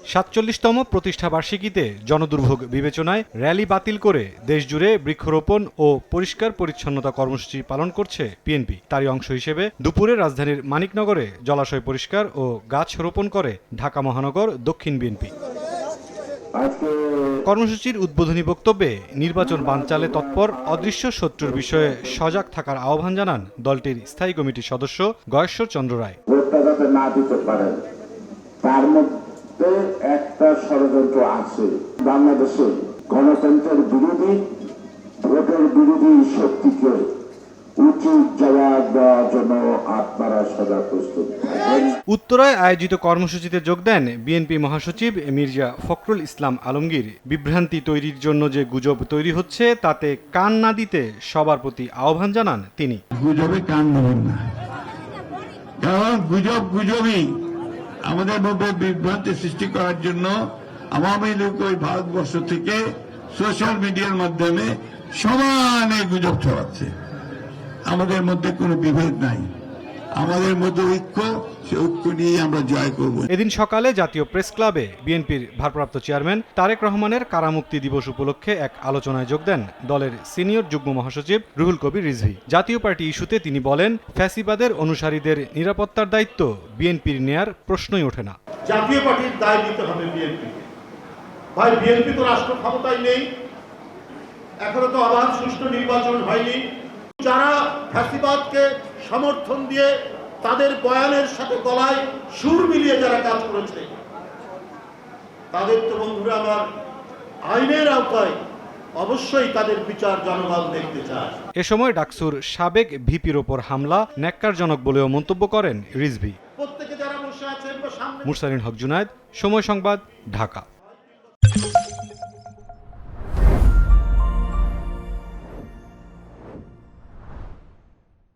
৪৭তম প্রতিষ্ঠাবার্ষিকীতে জনদুর্ভোগ বিবেচনায় র্যালি বাতিল করে দেশজুড়ে বৃক্ষরোপণ ও পরিষ্কার পরিচ্ছন্নতা কর্মসূচি পালন করছে বিএনপি। তারই অংশ হিসেবে দুপুরে রাজধানীর মানিকনগরে জলাশয় পরিষ্কার ও গাছ রোপণ করে ঢাকা মহানগর দক্ষিণ বিএনপি। কর্মসূচির উদ্বোধনী বক্তব্যে নির্বাচন বানচালে তৎপর অদৃশ্য শত্রুর বিষয়ে সজাগ থাকার আহ্বান জানান দলটির স্থায়ী কমিটির সদস্য গয়েশ্বর চন্দ্র রায়। না দিতে পারেন তার মধ্যে একটা ষড়যন্ত্র আছে। বাংলাদেশে গণতন্ত্রের বিরোধী, ভোটের বিরোধী শক্তিকে উচিত জবাব দেওয়ার জন্য আপনারা সদা প্রস্তুত। উত্তরায় আয়োজিত কর্মসূচিতে যোগ দেন বিএনপি মহাসচিব মির্জা ফখরুল ইসলাম আলমগীর। বিভ্রান্তি তৈরির জন্য যে গুজব তৈরি হচ্ছে তাতে কান না দিতে সবার প্রতি আহ্বান জানান তিনি। গুজবে কান দেবেন না, কারণ গুজবই আমাদের মধ্যে বিভ্রান্তি সৃষ্টি করার জন্য আওয়ামী লীগ ওই ভারতবর্ষ থেকে সোশ্যাল মিডিয়ার মাধ্যমে সমানে গুজব ছড়াচ্ছে। আমাদের মধ্যে কোনো বিভেদ নাই, আমাদের মধ্যে ঐক্য, সে ঐক্য নিয়ে আমরা জয় করব। এদিন সকালে জাতীয় প্রেস ক্লাবে বিএনপির ভারপ্রাপ্ত চেয়ারম্যান তারেক রহমানের কারামুক্তি দিবস উপলক্ষে এক আলোচনায় যোগ দেন দলের সিনিয়র যুগ্ম মহাসচিব রুহুল কবির রিজভী। জাতীয় পার্টি ইস্যুতে তিনি বলেন, ফ্যাসিবাদের অনুসারীদের নিরাপত্তার দায়িত্ব বিএনপির নেয়ার প্রশ্নই ওঠে না। জাতীয় পার্টির দায় নিতে হবে বিএনপি। ভাই, বিএনপি তো রাষ্ট্র ক্ষমতায় নেই, এখনো তো অবাধ সুষ্ঠু নির্বাচন হয়নি। যারা ফ্যাসিবাদকে সমর্থন দিয়ে তাদের বয়ানের সাথে গলায় সুর মিলিয়ে যারা কাজ করেছে, তাদের তো বন্ধুরা আমার আইনের আওতায় অবশ্যই তাদের বিচার জনগণ দেখতে চায়। এ সময় ডাকসুর সাবেক ভিপির ওপর হামলা ন্যাক্কারজনক বলেও মন্তব্য করেন রিজভী। প্রত্যেকে যারা বসে আছেন বা সামনে। মুরসালিন হক জুনায়েদ, সময় সংবাদ, ঢাকা।